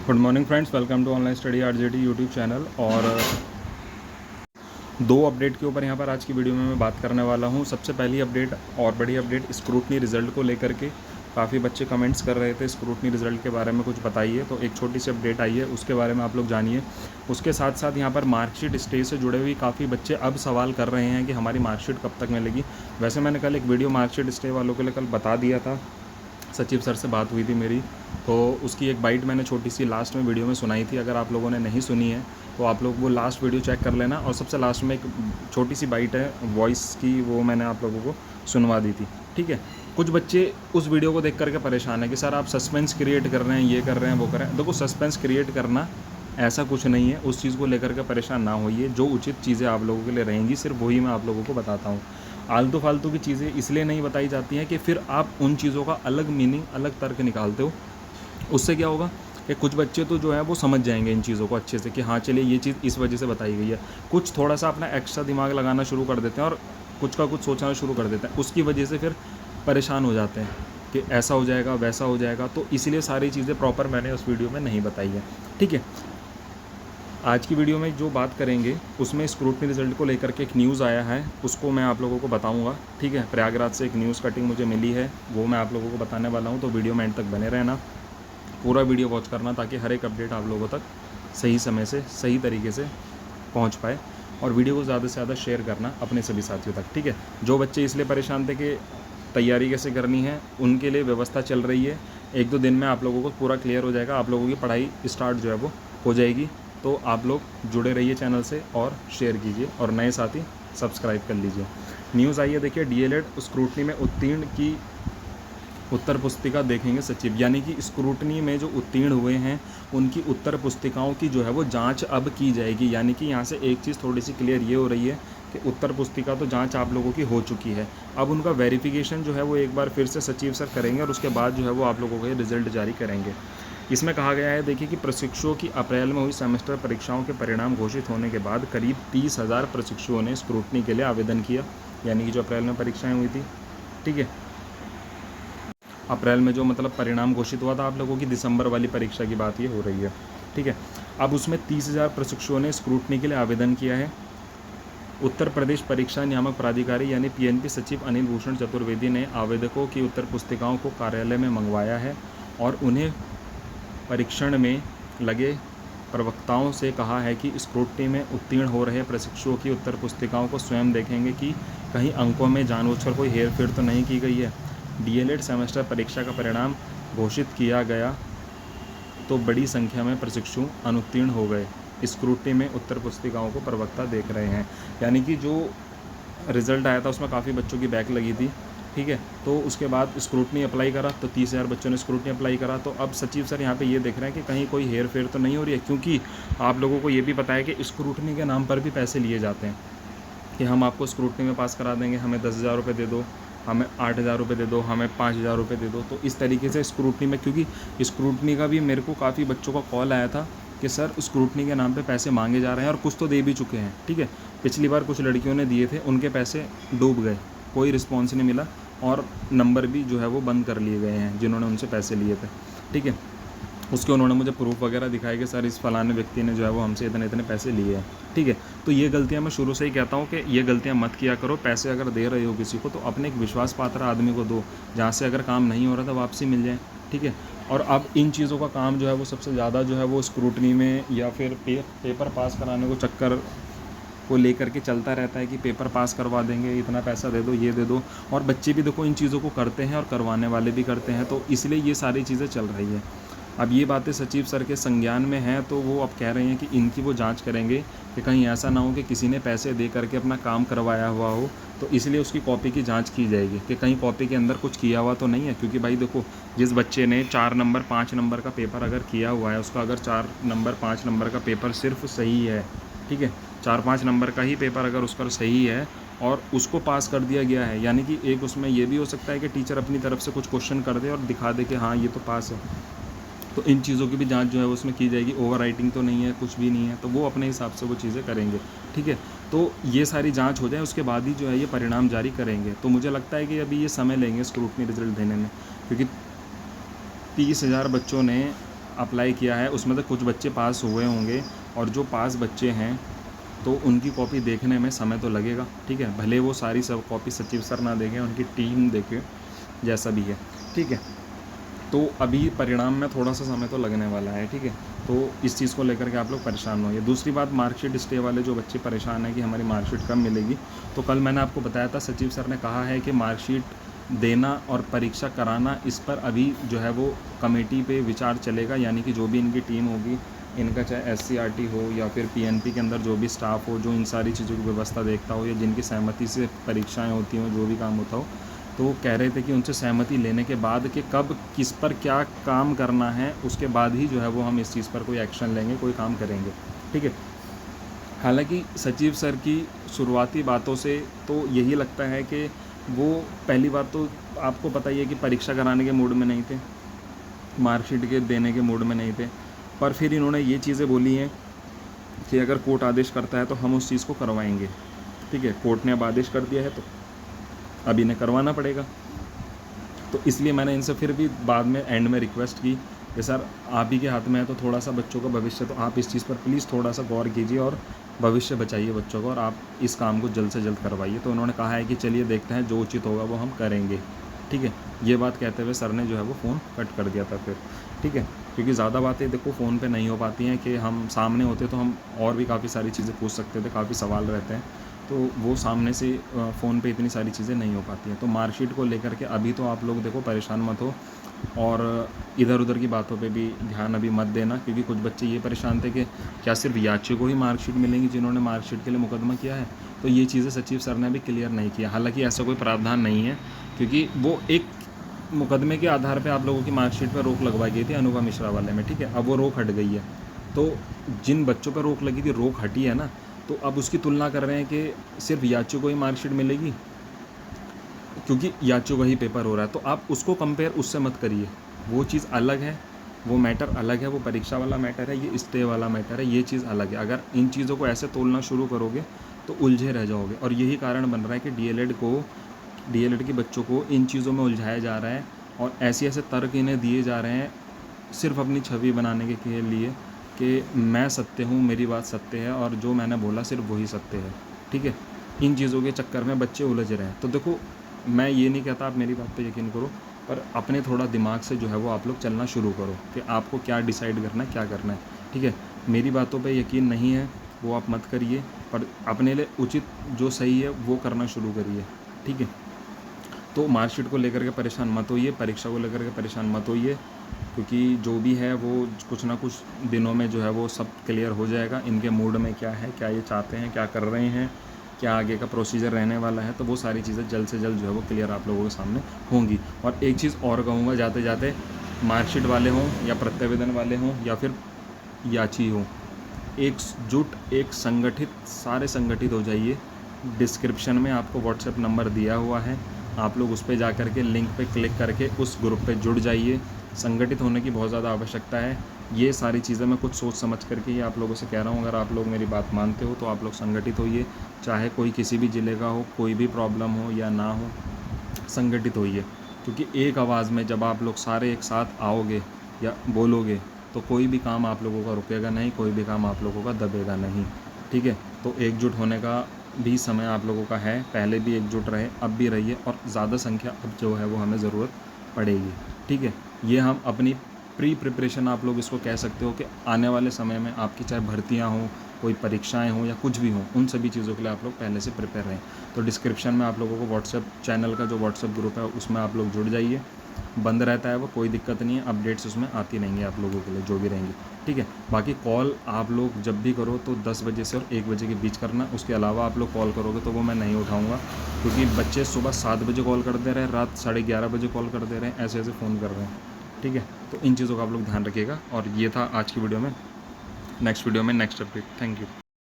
Good morning friends, welcome to online study RJD YouTube channel. और दो update के ऊपर यहाँ पर आज की वीडियो में मैं बात करने वाला हूँ। सबसे पहली अपडेट और बड़ी अपडेट स्क्रूटनी रिज़ल्ट को लेकर के काफ़ी बच्चे कमेंट्स कर रहे थे, स्क्रूटनी रिज़ल्ट के बारे में कुछ बताइए। तो एक छोटी सी अपडेट आई है, उसके बारे में आप लोग जानिए। उसके साथ साथ यहाँ पर मार्कशीट स्टे से जुड़े हुए काफ़ी बच्चे अब सवाल कर रहे हैं कि हमारी मार्कशीट कब तक मिलेगी। वैसे मैंने कल एक वीडियो मार्कशीट स्टे वालों के लिए कल बता दिया था, सचिव सर से बात हुई थी मेरी, तो उसकी एक बाइट मैंने छोटी सी लास्ट में वीडियो में सुनाई थी। अगर आप लोगों ने नहीं सुनी है तो आप लोग वो लास्ट वीडियो चेक कर लेना। और सबसे लास्ट में एक छोटी सी बाइट है वॉइस की, वो मैंने आप लोगों को सुनवा दी थी। ठीक है, कुछ बच्चे उस वीडियो को देख करके परेशान है कि सर आप सस्पेंस क्रिएट कर रहे हैं, ये कर रहे हैं, वो कर रहे हैं। देखो, सस्पेंस क्रिएट करना ऐसा कुछ नहीं है, उस चीज़ को लेकर के परेशान ना होइए। जो उचित चीज़ें आप लोगों के लिए रहेंगी सिर्फ वही मैं आप लोगों को बताता हूँ। आलतू फालतू की चीज़ें इसलिए नहीं बताई जाती हैं कि फिर आप उन चीज़ों का अलग मीनिंग, अलग तर्क निकालते हो। उससे क्या होगा कि कुछ बच्चे तो जो है वो समझ जाएंगे इन चीज़ों को अच्छे से कि हाँ चलिए ये चीज़ इस वजह से बताई गई है। कुछ थोड़ा सा अपना एक्स्ट्रा दिमाग लगाना शुरू कर देते हैं और कुछ का कुछ सोचना शुरू कर देते हैं, उसकी वजह से फिर परेशान हो जाते हैं कि ऐसा हो जाएगा, वैसा हो जाएगा। तो इसलिए सारी चीज़ें प्रॉपर मैंने उस वीडियो में नहीं बताई है। ठीक है, आज की वीडियो में जो बात करेंगे उसमें स्क्रूटनी रिज़ल्ट को लेकर के एक न्यूज़ आया है, उसको मैं आप लोगों को बताऊंगा। ठीक है, प्रयागराज से एक न्यूज़ कटिंग मुझे मिली है, वो मैं आप लोगों को बताने वाला हूं। तो वीडियो में एंड तक बने रहना, पूरा वीडियो वॉच करना, ताकि हर एक अपडेट आप लोगों तक सही समय से, सही तरीके से पहुँच पाए। और वीडियो को ज़्यादा से ज़्यादा शेयर करना अपने सभी साथियों तक। ठीक है, जो बच्चे इसलिए परेशान थे कि तैयारी कैसे करनी है, उनके लिए व्यवस्था चल रही है। एक दो दिन में आप लोगों को पूरा क्लियर हो जाएगा, आप लोगों की पढ़ाई स्टार्ट जो है वो हो जाएगी। तो आप लोग जुड़े रहिए चैनल से और शेयर कीजिए, और नए साथी सब्सक्राइब कर लीजिए। न्यूज़ आई है, देखिए, डीएलएड स्क्रूटनी में उत्तीर्ण की उत्तर पुस्तिका देखेंगे सचिव। यानी कि स्क्रूटनी में जो उत्तीर्ण हुए हैं उनकी उत्तर पुस्तिकाओं की जो है वो जांच अब की जाएगी। यानी कि यहाँ से एक चीज़ थोड़ी सी क्लियर ये हो रही है कि उत्तर पुस्तिका तो जांच आप लोगों की हो चुकी है, अब उनका वेरिफिकेशन जो है वो एक बार फिर से सचिव सर करेंगे और उसके बाद जो है वो आप लोगों को रिजल्ट जारी करेंगे। इसमें कहा गया है, देखिए, कि प्रशिक्षुओं की अप्रैल में हुई सेमेस्टर परीक्षाओं के परिणाम घोषित होने के बाद करीब 30,000 प्रशिक्षुओं ने स्क्रूटनी के लिए आवेदन किया। यानी कि जो अप्रैल में परीक्षाएं हुई थी, ठीक है, अप्रैल में जो मतलब परिणाम घोषित हुआ था आप लोगों की, दिसंबर वाली परीक्षा की बात ये हो रही है। ठीक है, अब उसमें 30,000 प्रशिक्षुओं ने स्क्रूटनी के लिए आवेदन किया है। उत्तर प्रदेश परीक्षा नियामक प्राधिकारी यानी पीएनपी सचिव अनिल भूषण चतुर्वेदी ने आवेदकों की उत्तर पुस्तिकाओं को कार्यालय में मंगवाया है और उन्हें परीक्षण में लगे प्रवक्ताओं से कहा है कि स्क्रूटनी में उत्तीर्ण हो रहे प्रशिक्षुओं की उत्तर पुस्तिकाओं को स्वयं देखेंगे कि कहीं अंकों में जानबूझकर कोई हेरफेर तो नहीं की गई है। डीएलएड सेमेस्टर परीक्षा का परिणाम घोषित किया गया तो बड़ी संख्या में प्रशिक्षु अनुत्तीर्ण हो गए। स्क्रूटनी में उत्तर पुस्तिकाओं को प्रवक्ता देख रहे हैं। यानी कि जो रिज़ल्ट आया था उसमें काफ़ी बच्चों की बैक लगी थी। ठीक है, तो उसके बाद स्क्रूटनी अप्लाई करा तो 30,000 बच्चों ने स्क्रूटनी अप्लाई करा। तो अब सचिव सर यहाँ पे ये देख रहे हैं कि कहीं कोई हेर फेर तो नहीं हो रही है, क्योंकि आप लोगों को ये भी पता है कि स्क्रूटनी के नाम पर भी पैसे लिए जाते हैं कि हम आपको स्क्रूटनी में पास करा देंगे, हमें 10,000 रुपये दे दो, हमें 8,000 रुपये दे दो, हमें 5,000 रुपये दे दो। तो इस तरीके से स्क्रूटनी में, क्योंकि स्क्रूटनी का भी मेरे को काफ़ी बच्चों का कॉल आया था कि सर स्क्रूटनी के नाम पे पैसे मांगे जा रहे हैं और कुछ तो दे भी चुके हैं। ठीक है, पिछली बार कुछ लड़कियों ने दिए थे, उनके पैसे डूब गए, कोई रिस्पॉन्स नहीं मिला और नंबर भी जो है वो बंद कर लिए गए हैं जिन्होंने उनसे पैसे लिए थे। ठीक है, उसके उन्होंने मुझे प्रूफ वगैरह दिखाए कि सर इस फलाने व्यक्ति ने जो है वो हमसे इतने इतने पैसे लिए हैं। ठीक है, तो ये गलतियां मैं शुरू से ही कहता हूँ कि ये गलतियां मत किया करो। पैसे अगर दे रहे हो किसी को तो अपने एक विश्वास पात्र आदमी को दो, जहाँ से अगर काम नहीं हो रहा था वापसी मिल जाए। ठीक है, और अब इन चीज़ों का काम जो है वो सबसे ज़्यादा जो है वो स्क्रूटनी में या फिर पेपर पास कराने को चक्कर को लेकर के चलता रहता है कि पेपर पास करवा देंगे, इतना पैसा दे दो, ये दे दो। और बच्चे भी देखो इन चीज़ों को करते हैं और करवाने वाले भी करते हैं, तो इसलिए ये सारी चीज़ें चल रही है। अब ये बातें सचिव सर के संज्ञान में हैं, तो वो अब कह रहे हैं कि इनकी वो जांच करेंगे कि कहीं ऐसा ना हो कि किसी ने पैसे दे करके अपना काम करवाया हुआ हो, तो इसलिए उसकी कॉपी की जांच की जाएगी कि कहीं कॉपी के अंदर कुछ किया हुआ तो नहीं है। क्योंकि भाई देखो, जिस बच्चे ने 4 नंबर 5 नंबर का पेपर अगर किया हुआ है, उसका अगर 4 नंबर 5 नंबर का पेपर सिर्फ सही है, ठीक है, 4-5 नंबर का ही पेपर अगर उसका सही है और उसको पास कर दिया गया है, यानी कि एक उसमें ये भी हो सकता है कि टीचर अपनी तरफ से कुछ क्वेश्चन कर दे और दिखा दे कि हाँ ये तो पास है। तो इन चीज़ों की भी जांच जो है उसमें की जाएगी। ओवर राइटिंग तो नहीं है, कुछ भी नहीं है, तो वो अपने हिसाब से वो चीज़ें करेंगे। ठीक है, तो ये सारी जांच हो जाए उसके बाद ही जो है ये परिणाम जारी करेंगे। तो मुझे लगता है कि अभी ये समय लेंगे स्क्रूटनी रिजल्ट देने में, क्योंकि 30,000 बच्चों ने अप्लाई किया है उसमें से कुछ बच्चे पास हुए होंगे, और जो पास बच्चे हैं तो उनकी कॉपी देखने में समय तो लगेगा, ठीक है। भले वो सारी सब कॉपी सचिव सर ना देखें, उनकी टीम देखे, जैसा भी है, ठीक है। तो अभी परिणाम में थोड़ा सा समय तो लगने वाला है, ठीक है। तो इस चीज़ को लेकर के आप लोग परेशान होइए। दूसरी बात, मार्कशीट स्टे वाले जो बच्चे परेशान हैं कि हमारी मार्कशीट कब मिलेगी, तो कल मैंने आपको बताया था सचिव सर ने कहा है कि मार्कशीट देना और परीक्षा कराना, इस पर अभी जो है वो कमेटी पे विचार चलेगा, यानी कि जो भी इनकी टीम होगी, इनका चाहे SCRT हो या फिर PNP के अंदर जो भी स्टाफ हो, जो इन सारी चीज़ों की व्यवस्था देखता हो, या जिनकी सहमति से परीक्षाएं होती हों, जो भी काम होता हो, तो वो कह रहे थे कि उनसे सहमति लेने के बाद कि कब किस पर क्या काम करना है, उसके बाद ही जो है वो हम इस चीज़ पर कोई एक्शन लेंगे, कोई काम करेंगे, ठीक है। हालांकि सचिव सर की शुरुआती बातों से तो यही लगता है कि वो, पहली बात तो आपको पता ही है कि परीक्षा कराने के मूड में नहीं थे, मार्कशीट के देने के मूड में नहीं थे, पर फिर इन्होंने ये चीज़ें बोली हैं कि अगर कोर्ट आदेश करता है तो हम उस चीज़ को करवाएंगे, ठीक है। कोर्ट ने अब आदेश कर दिया है तो अब इन्हें करवाना पड़ेगा। तो इसलिए मैंने इनसे फिर भी बाद में एंड में रिक्वेस्ट की कि सर आप ही के हाथ में है, तो थोड़ा सा बच्चों का भविष्य, तो आप इस चीज़ पर प्लीज़ थोड़ा सा गौर कीजिए और भविष्य बचाइए बच्चों को, और आप इस काम को जल्द से जल्द करवाइए। तो उन्होंने कहा है कि चलिए देखते हैं, जो उचित होगा वो हम करेंगे, ठीक है। ये बात कहते हुए सर ने जो है वो फ़ोन कट कर दिया था फिर, ठीक है। क्योंकि ज़्यादा बातें देखो फ़ोन पे नहीं हो पाती हैं, कि हम सामने होते तो हम और भी काफ़ी सारी चीज़ें पूछ सकते थे, काफ़ी सवाल रहते हैं, तो वो सामने से फ़ोन पे इतनी सारी चीज़ें नहीं हो पाती हैं। तो मार्कशीट को लेकर के अभी तो आप लोग देखो परेशान मत हो, और इधर उधर की बातों पे भी ध्यान अभी मत देना, क्योंकि कुछ बच्चे ये परेशान थे कि क्या सिर्फ याचियों को ही मार्कशीट मिलेंगी जिन्होंने मार्कशीट के लिए मुकदमा किया है। तो ये चीज़ें सचिव सर ने भी क्लियर नहीं किया। हालांकि ऐसा कोई प्रावधान नहीं है, क्योंकि वो एक मुकदमे के आधार पे आप लोगों की मार्कशीट पर रोक लगवाई गई थी अनुभव मिश्रा वाले में, ठीक है। अब वो रोक हट गई है, तो जिन बच्चों पर रोक लगी थी, रोक हटी है ना, तो अब उसकी तुलना कर रहे हैं कि सिर्फ याचियों को ही मार्कशीट मिलेगी, क्योंकि याचियों का ही पेपर हो रहा है। तो आप उसको कंपेयर उससे मत करिए, वो चीज़ अलग है, वो मैटर अलग है, वो परीक्षा वाला मैटर है, ये स्टे वाला मैटर है, ये चीज़ अलग है। अगर इन चीज़ों को ऐसे तोलना शुरू करोगे तो उलझे रह जाओगे, और यही कारण बन रहा है कि DLED के बच्चों को इन चीज़ों में उलझाया जा रहा है, और ऐसे ऐसे तर्क इन्हें दिए जा रहे हैं सिर्फ अपनी छवि बनाने के लिए, कि मैं सत्य हूँ, मेरी बात सत्य है, और जो मैंने बोला सिर्फ वही सत्य है, ठीक है। इन चीज़ों के चक्कर में बच्चे उलझ रहे हैं। तो देखो, मैं ये नहीं कहता आप मेरी बात पे यकीन करो, पर अपने थोड़ा दिमाग से जो है वो आप लोग चलना शुरू करो कि आपको क्या डिसाइड करना है, क्या करना है, ठीक है। मेरी बातों पे यकीन नहीं है वो आप मत करिए, पर अपने लिए उचित जो सही है वो करना शुरू करिए, ठीक है। तो मार्कशीट को लेकर के परेशान मत होइए, परीक्षा को लेकर के परेशान मत होइए, क्योंकि जो भी है वो कुछ ना कुछ दिनों में जो है वो सब क्लियर हो जाएगा। इनके मूड में क्या है, क्या ये चाहते हैं, क्या कर रहे हैं, क्या आगे का प्रोसीजर रहने वाला है, तो वो सारी चीज़ें जल्द से जल्द जो है वो क्लियर आप लोगों के सामने होंगी। और एक चीज़ और कहूँगा जाते जाते, मार्कशीट वाले हों या प्रत्यावेदन वाले हों या फिर याची हों, एकजुट, एक संगठित, सारे संगठित हो जाइए। डिस्क्रिप्शन में आपको व्हाट्सएप नंबर दिया हुआ है, आप लोग उस पर जा कर के लिंक पे क्लिक करके उस ग्रुप पे जुड़ जाइए। संगठित होने की बहुत ज़्यादा आवश्यकता है। ये सारी चीज़ें मैं कुछ सोच समझ करके ही आप लोगों से कह रहा हूँ। अगर आप लोग मेरी बात मानते हो तो आप लोग संगठित होइए, चाहे कोई किसी भी ज़िले का हो, कोई भी प्रॉब्लम हो या ना हो, संगठित होइए। क्योंकि एक आवाज़ में जब आप लोग सारे एक साथ आओगे या बोलोगे, तो कोई भी काम आप लोगों का रुकेगा नहीं, कोई भी काम आप लोगों का दबेगा नहीं, ठीक है। तो एकजुट होने का भी समय आप लोगों का है, पहले भी एकजुट रहे, अब भी रहिए, और ज़्यादा संख्या अब जो है वो हमें ज़रूरत पड़ेगी, ठीक है। ये हम अपनी प्री प्रिपरेशन आप लोग इसको कह सकते हो कि आने वाले समय में आपकी चाहे भर्तियां हों, कोई परीक्षाएं हों या कुछ भी हों, उन सभी चीज़ों के लिए आप लोग पहले से प्रिपेयर रहें। तो डिस्क्रिप्शन में आप लोगों को व्हाट्सएप चैनल का जो व्हाट्सएप ग्रुप है उसमें आप लोग जुड़ जाइए। बंद रहता है वो, कोई दिक्कत नहीं है, अपडेट्स उसमें आती रहेंगी आप लोगों के लिए जो भी रहेंगी, ठीक है। बाकी कॉल आप लोग जब भी करो तो 10 बजे से और 1 बजे के बीच करना। उसके अलावा आप लोग कॉल करोगे तो वो मैं नहीं उठाऊँगा, क्योंकि बच्चे सुबह 7 बजे कॉल कर दे रहे हैं, रात 11:30 बजे कॉल कर दे रहे हैं, ऐसे ऐसे फ़ोन कर रहे हैं, ठीक है। तो इन चीज़ों का आप लोग ध्यान रखिएगा। और ये था आज की वीडियो में, नेक्स्ट वीडियो में नेक्स्ट अपडेट। Thank you.